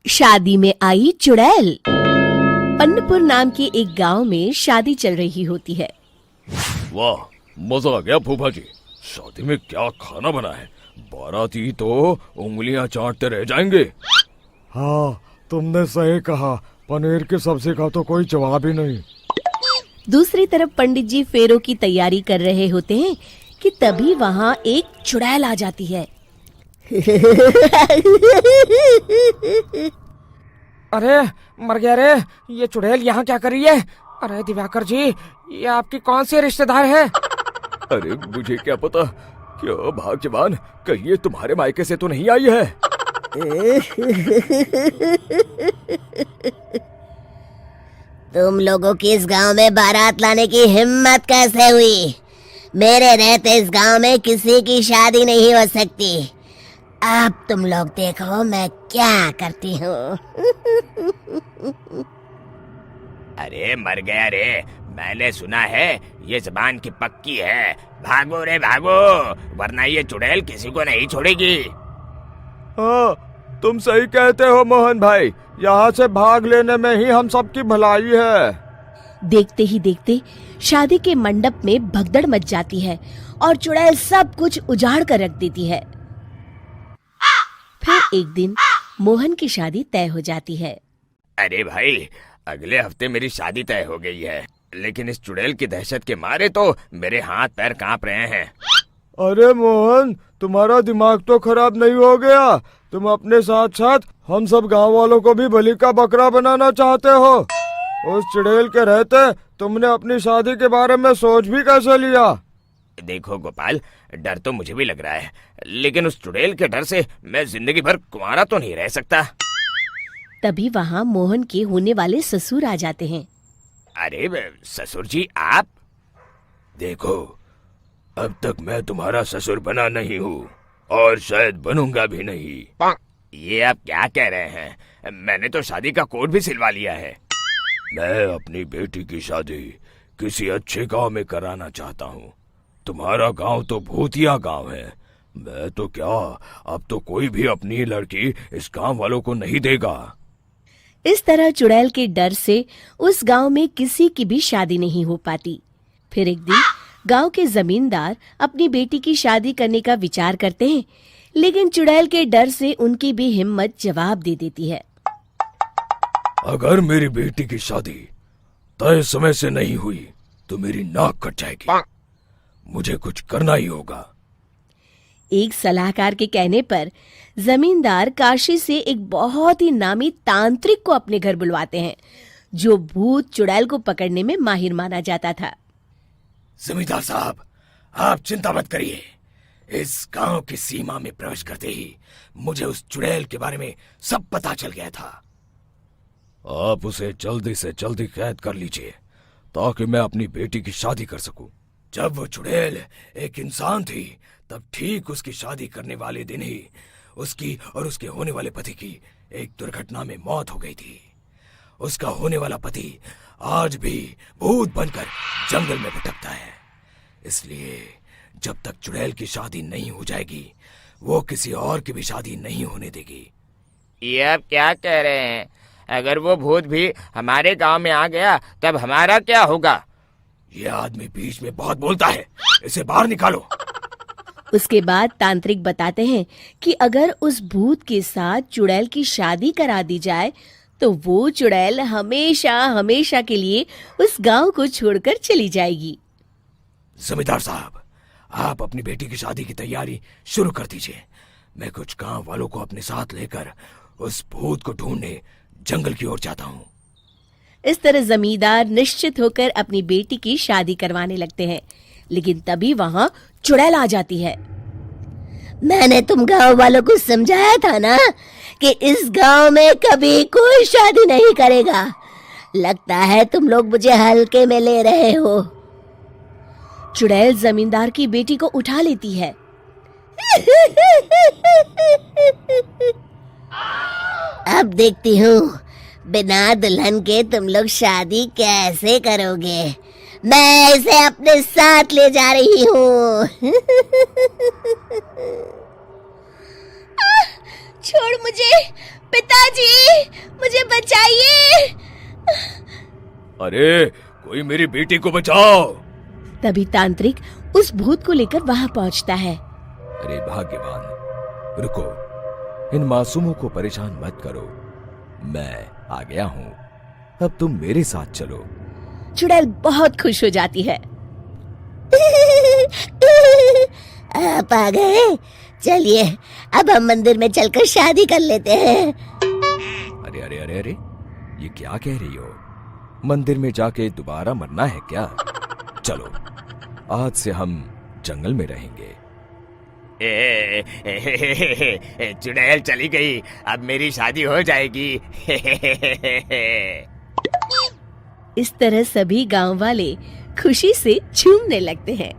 शादी में आई चुड़ैल। अन्नपुर नाम के एक गांव में शादी चल रही होती है। वाह, मजा आ गया फूफा जी। शादी में क्या खाना बना है, बाराती तो उंगलियां चाटते रह जाएंगे। हाँ, तुमने सही कहा, पनीर की सब्जी का तो कोई जवाब ही नहीं। दूसरी तरफ पंडित जी फेरों की तैयारी कर रहे होते हैं कि तभी वहाँ एक चुड़ैल आ जाती है। अरे मर गया रे, ये चुड़ैल यहाँ क्या कर रही है? अरे दिवाकर जी, ये आपकी कौन सी रिश्तेदार है? अरे मुझे क्या पता, क्या भाग्यवान, कहीं ये तुम्हारे मायके से तो नहीं आई है। तुम लोगों की इस गांव में बारात लाने की हिम्मत कैसे हुई? मेरे रहते इस गांव में किसी की शादी नहीं हो सकती। अब तुम लोग देखो मैं क्या करती हूँ। अरे मर गया रे, मैंने सुना है ये जबान की पक्की है। भागो रे भागो, वरना ये चुड़ैल किसी को नहीं छोड़ेगी। हाँ, तुम सही कहते हो मोहन भाई, यहाँ से भाग लेने में ही हम सबकी भलाई है। देखते ही देखते शादी के मंडप में भगदड़ मच जाती है और चुड़ैल सब कुछ उजाड़ कर रख देती है। फिर एक दिन मोहन की शादी तय हो जाती है। अरे भाई, अगले हफ्ते मेरी शादी तय हो गई है, लेकिन इस चुड़ैल की दहशत के मारे तो मेरे हाथ पैर कांप रहे हैं। अरे मोहन, तुम्हारा दिमाग तो खराब नहीं हो गया? तुम अपने साथ साथ हम सब गांव वालों को भी बलि का बकरा बनाना चाहते हो? उस चुड़ैल के रहते तुमने अपनी शादी के बारे में सोच भी कैसे लिया? देखो गोपाल, डर तो मुझे भी लग रहा है, लेकिन उस चुड़ैल के डर से मैं जिंदगी भर कुंवारा तो नहीं रह सकता। तभी वहाँ मोहन के होने वाले ससुर आ जाते हैं। अरे ससुर जी, आप? देखो, अब तक मैं तुम्हारा ससुर बना नहीं हूँ और शायद बनूंगा भी नहीं। ये आप क्या कह रहे हैं? मैंने तो शादी का कोड भी सिलवा लिया है। मैं अपनी बेटी की शादी किसी अच्छे गांव में कराना चाहता हूँ। तुम्हारा गांव तो भूतिया गांव है। मैं तो क्या, अब तो कोई भी अपनी लड़की इस गांव वालों को नहीं देगा। इस तरह चुड़ैल के डर से उस गांव में किसी की भी शादी नहीं हो पाती। फिर एक दिन गांव के जमींदार अपनी बेटी की शादी करने का विचार करते हैं, लेकिन चुड़ैल के डर से उनकी भी हिम्मत जवाब दे देती है। अगर मेरी बेटी की शादी तय समय से नहीं हुई तो मेरी नाक कट जाएगी। मुझे कुछ करना ही होगा। एक सलाहकार के कहने पर जमींदार काशी से एक बहुत ही नामी तांत्रिक को अपने घर बुलवाते हैं, जो भूत चुड़ैल को पकड़ने में माहिर माना जाता था। जमींदार साहब, आप चिंता मत करिए। इस गांव की सीमा में प्रवेश करते ही मुझे उस चुड़ैल के बारे में सब पता चल गया था। आप उसे जल्दी से जल्दी कैद कर लीजिए ताकि मैं अपनी बेटी की शादी कर सकूं। जब वो चुड़ैल एक इंसान थी, तब ठीक उसकी शादी करने वाले दिन ही उसकी और उसके होने वाले पति की एक दुर्घटना में मौत हो गई थी। उसका होने वाला पति आज भी भूत बनकर जंगल में भटकता है। इसलिए जब तक चुड़ैल की शादी नहीं हो जाएगी, वो किसी और की भी शादी नहीं होने देगी। ये आप क्या कह रहे हैं? अगर वो भूत भी हमारे गांव में आ गया तब हमारा क्या होगा? ये आदमी बीच में बहुत बोलता है, इसे बाहर निकालो। उसके बाद तांत्रिक बताते हैं कि अगर उस भूत के साथ चुड़ैल की शादी करा दी जाए तो वो चुड़ैल हमेशा हमेशा के लिए उस गांव को छोड़कर चली जाएगी। जमींदार साहब, आप अपनी बेटी की शादी की तैयारी शुरू कर दीजिए। मैं कुछ गांव वालों को अपने साथ लेकर उस भूत को ढूंढने जंगल की ओर जाता हूँ। इस तरह जमींदार निश्चित होकर अपनी बेटी की शादी करवाने लगते हैं, लेकिन तभी वहाँ चुड़ैल आ जाती है। मैंने तुम गांव वालों को समझाया था ना कि इस गांव में कभी कोई शादी नहीं करेगा। लगता है तुम लोग मुझे हल्के में ले रहे हो। चुड़ैल जमींदार की बेटी को उठा लेती है। अब देखती हूँ बिना दुल्हन के तुम लोग शादी कैसे करोगे। मैं इसे अपने साथ ले जा रही हूँ। छोड़ मुझे, पिताजी, मुझे बचाइए। अरे कोई मेरी बेटी को बचाओ। तभी तांत्रिक उस भूत को लेकर वहां पहुंचता है। अरे भाग्यवान, रुको, इन मासूमों को परेशान मत करो, मैं आ गया हूँ, अब तुम मेरे साथ चलो। चुड़ैल बहुत खुश हो जाती है। आप आ गए, चलिए अब हम मंदिर में चलकर शादी कर लेते हैं। अरे अरे अरे अरे, ये क्या कह रही हो? मंदिर में जाके दोबारा मरना है क्या? चलो, आज से हम जंगल में रहेंगे। चुड़ैल चली गई, अब मेरी शादी हो जाएगी। इस तरह सभी गांव वाले खुशी से झूमने लगते हैं।